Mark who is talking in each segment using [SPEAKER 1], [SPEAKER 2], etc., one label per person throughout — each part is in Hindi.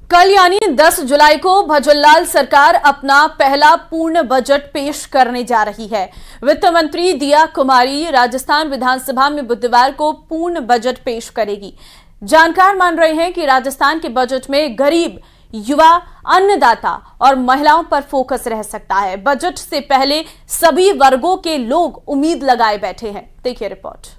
[SPEAKER 1] कल यानी 10 जुलाई को भजनलाल सरकार अपना पहला पूर्ण बजट पेश करने जा रही है। वित्त मंत्री दिया कुमारी राजस्थान विधानसभा में बुधवार को पूर्ण बजट पेश करेगी। जानकार मान रहे हैं कि राजस्थान के बजट में गरीब, युवा, अन्नदाता और महिलाओं पर फोकस रह सकता है। बजट से पहले सभी वर्गों के लोग उम्मीद लगाए बैठे हैं। देखिए रिपोर्ट।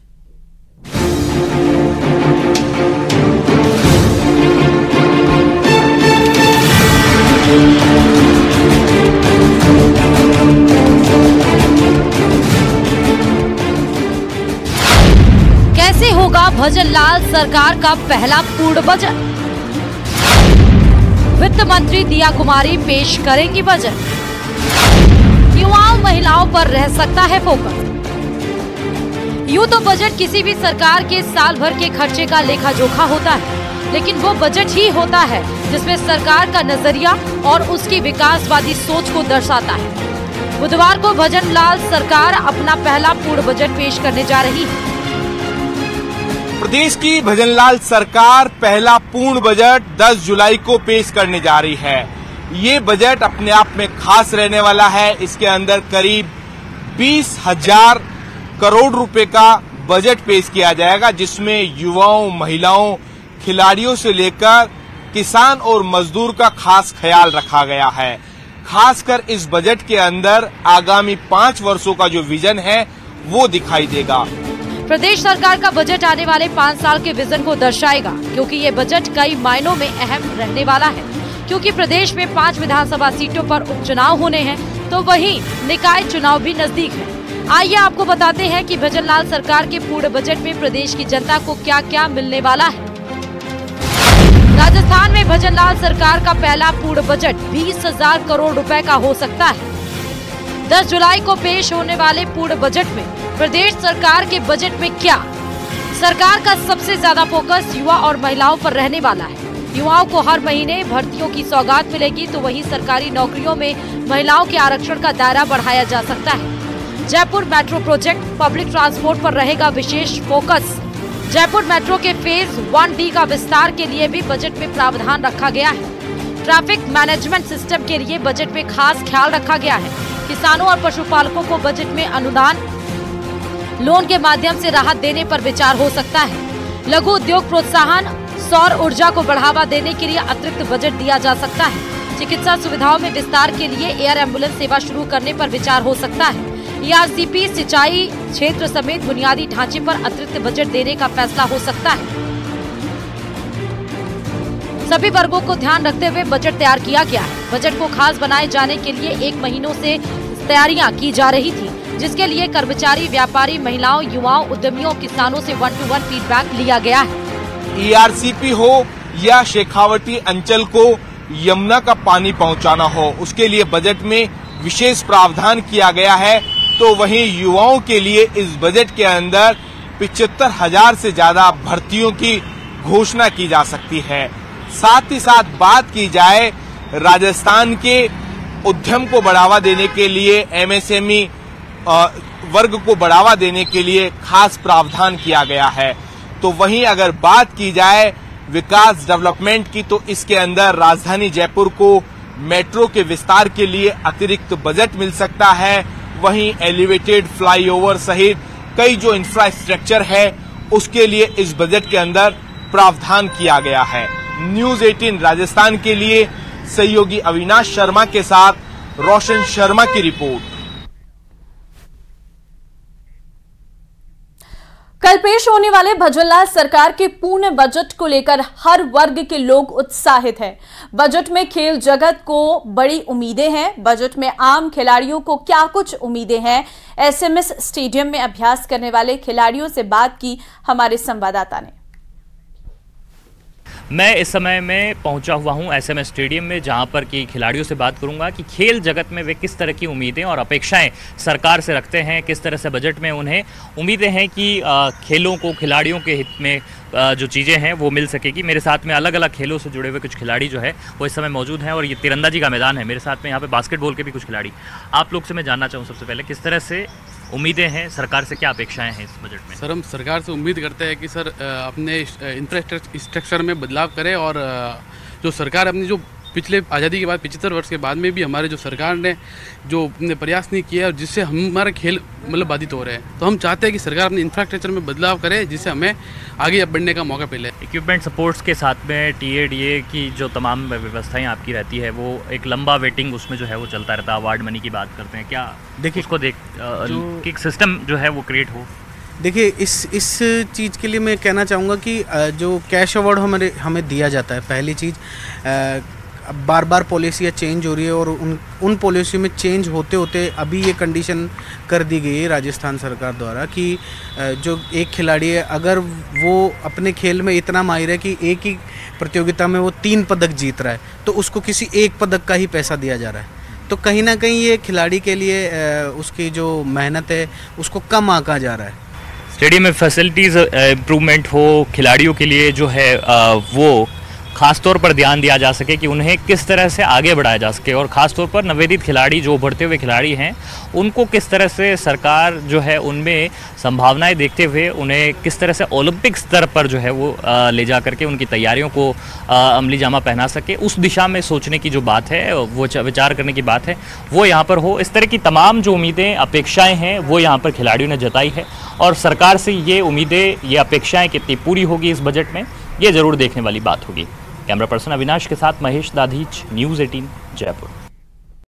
[SPEAKER 2] कैसे होगा भजनलाल सरकार का पहला पूर्ण बजट? वित्त मंत्री दिया कुमारी पेश करेंगी बजट। युवाओं, महिलाओं पर रह सकता है फोकस। यूं तो बजट किसी भी सरकार के साल भर के खर्चे का लेखा जोखा होता है, लेकिन वो बजट ही होता है जिसमें सरकार का नजरिया और उसकी विकासवादी सोच को दर्शाता है। बुधवार को भजनलाल सरकार अपना पहला पूर्ण बजट पेश करने जा रही है।
[SPEAKER 3] प्रदेश की भजनलाल सरकार पहला पूर्ण बजट 10 जुलाई को पेश करने जा रही है। ये बजट अपने आप में खास रहने वाला है। इसके अंदर करीब 20,000 करोड़ रुपए का बजट पेश किया जाएगा, जिसमें युवाओं, महिलाओं, खिलाड़ियों से लेकर किसान और मजदूर का खास ख्याल रखा गया है। खासकर इस बजट के अंदर आगामी 5 वर्षों का जो विजन है वो दिखाई देगा।
[SPEAKER 2] प्रदेश सरकार का बजट आने वाले 5 साल के विजन को दर्शाएगा, क्योंकि ये बजट कई मायनों में अहम रहने वाला है। क्योंकि प्रदेश में 5 विधानसभा सीटों पर उपचुनाव होने हैं, तो वहीं निकाय चुनाव भी नजदीक है। आइए आपको बताते हैं कि भजनलाल सरकार के पूर्ण बजट में प्रदेश की जनता को क्या क्या मिलने वाला है। राजस्थान में भजनलाल सरकार का पहला पूर्ण बजट 20,000 करोड़ रुपए का हो सकता है। 10 जुलाई को पेश होने वाले पूर्ण बजट में प्रदेश सरकार के बजट में क्या? सरकार का सबसे ज्यादा फोकस युवा और महिलाओं पर रहने वाला है। युवाओं को हर महीने भर्तियों की सौगात मिलेगी, तो वहीं सरकारी नौकरियों में महिलाओं के आरक्षण का दायरा बढ़ाया जा सकता है। Jaipur metro project, public transport पर रहेगा विशेष फोकस। जयपुर मेट्रो के फेज 1D का विस्तार के लिए भी बजट में प्रावधान रखा गया है। ट्रैफिक मैनेजमेंट सिस्टम के लिए बजट में खास ख्याल रखा गया है। किसानों और पशुपालकों को बजट में अनुदान, लोन के माध्यम से राहत देने पर विचार हो सकता है। लघु उद्योग प्रोत्साहन, सौर ऊर्जा को बढ़ावा देने के लिए अतिरिक्त बजट दिया जा सकता है। चिकित्सा सुविधाओं में विस्तार के लिए एयर एम्बुलेंस सेवा शुरू करने पर विचार हो सकता है। ERCP, सिंचाई क्षेत्र समेत बुनियादी ढांचे पर अतिरिक्त बजट देने का फैसला हो सकता है। सभी वर्गों को ध्यान रखते हुए बजट तैयार किया गया है। बजट को खास बनाए जाने के लिए 1 महीनों से तैयारियां की जा रही थी, जिसके लिए कर्मचारी, व्यापारी, महिलाओं, युवाओं, उद्यमियों, किसानों से 1-to-1 फीडबैक लिया गया है।
[SPEAKER 3] ERCP हो या शेखावटी अंचल को यमुना का पानी पहुंचाना हो, उसके लिए बजट में विशेष प्रावधान किया गया है। तो वहीं युवाओं के लिए इस बजट के अंदर 75,000 से ज्यादा भर्तियों की घोषणा की जा सकती है। साथ ही साथ बात की जाए राजस्थान के उद्यम को बढ़ावा देने के लिए, MSME वर्ग को बढ़ावा देने के लिए खास प्रावधान किया गया है। तो वहीं अगर बात की जाए विकास डेवलपमेंट की, तो इसके अंदर राजधानी जयपुर को मेट्रो के विस्तार के लिए अतिरिक्त बजट मिल सकता है। वहीं एलिवेटेड फ्लाईओवर सहित कई जो इंफ्रास्ट्रक्चर है उसके लिए इस बजट के अंदर प्रावधान किया गया है। न्यूज़ 18 राजस्थान के लिए सहयोगी अविनाश शर्मा के साथ रोशन शर्मा की रिपोर्ट।
[SPEAKER 1] कल पेश होने वाले भजनलाल सरकार के पूर्ण बजट को लेकर हर वर्ग के लोग उत्साहित हैं। बजट में खेल जगत को बड़ी उम्मीदें हैं। बजट में आम खिलाड़ियों को क्या कुछ उम्मीदें हैं? SMS स्टेडियम में अभ्यास करने वाले खिलाड़ियों से बात की हमारे संवाददाता ने।
[SPEAKER 4] मैं इस समय में पहुंचा हुआ हूं SMS स्टेडियम में, जहां पर कि खिलाड़ियों से बात करूंगा कि खेल जगत में वे किस तरह की उम्मीदें और अपेक्षाएं सरकार से रखते हैं, किस तरह से बजट में उन्हें उम्मीदें हैं कि खेलों को, खिलाड़ियों के हित में जो चीज़ें हैं वो मिल सकेगी। मेरे साथ में अलग अलग खेलों से जुड़े हुए कुछ खिलाड़ी जो है वो इस समय मौजूद हैं, और ये तीरंदाजी का मैदान है। मेरे साथ में यहाँ पे बास्केटबॉल के भी कुछ खिलाड़ी। आप लोग से मैं जानना चाहूँ सबसे पहले, किस तरह से उम्मीदें हैं, सरकार से क्या अपेक्षाएं हैं इस बजट में?
[SPEAKER 5] सर, हम सरकार से उम्मीद करते हैं कि सर अपने इंफ्रास्ट्रक्चर में बदलाव करें और जो सरकार अपनी जो पिछले आज़ादी के बाद 75 वर्ष के बाद में भी हमारे जो सरकार ने जो अपने प्रयास नहीं किया और जिससे हमारे खेल मतलब बाधित हो रहे हैं, तो हम चाहते हैं कि सरकार अपने इंफ्रास्ट्रक्चर में बदलाव करे जिससे हमें आगे बढ़ने का मौका मिले।
[SPEAKER 4] इक्विपमेंट सपोर्ट्स के साथ में टीए की जो तमाम व्यवस्थाएं आपकी रहती है, वो एक लंबा वेटिंग उसमें जो है वो चलता रहता है। अवार्ड मनी की बात करते हैं, क्या देखिए उसको एक सिस्टम जो है वो क्रिएट हो?
[SPEAKER 6] देखिए इस चीज़ के लिए मैं कहना चाहूँगा कि जो कैश अवार्ड हमें दिया जाता है, पहली चीज़ बार बार पॉलिसियाँ चेंज हो रही है और उन पॉलिसी में चेंज होते होते अभी ये कंडीशन कर दी गई है राजस्थान सरकार द्वारा कि जो एक खिलाड़ी है अगर वो अपने खेल में इतना माहिर है कि एक ही प्रतियोगिता में वो 3 पदक जीत रहा है तो उसको किसी एक पदक का ही पैसा दिया जा रहा है। तो कहीं ना कहीं ये खिलाड़ी के लिए उसकी जो मेहनत है उसको कम आंका जा रहा है।
[SPEAKER 4] स्टेडियम में फैसिलिटीज़ इम्प्रूवमेंट हो, खिलाड़ियों के लिए जो है वो खास तौर पर ध्यान दिया जा सके कि उन्हें किस तरह से आगे बढ़ाया जा सके, और ख़ास तौर पर नवोदित खिलाड़ी जो उभरते हुए खिलाड़ी हैं उनको किस तरह से सरकार जो है उनमें संभावनाएं देखते हुए उन्हें किस तरह से ओलंपिक स्तर पर जो है वो ले जा करके उनकी तैयारियों को अमली जामा पहना सके, उस दिशा में सोचने की जो बात है, वो विचार करने की बात है, वो यहाँ पर हो। इस तरह की तमाम जो उम्मीदें अपेक्षाएँ हैं वो यहाँ पर खिलाड़ियों ने जताई है, और सरकार से ये उम्मीदें, ये अपेक्षाएँ कितनी पूरी होगी इस बजट में, ये ज़रूर देखने वाली बात होगी। कैमरा पर्सन अविनाश के साथ महेश दाधीच, न्यूज़ 18 जयपुर।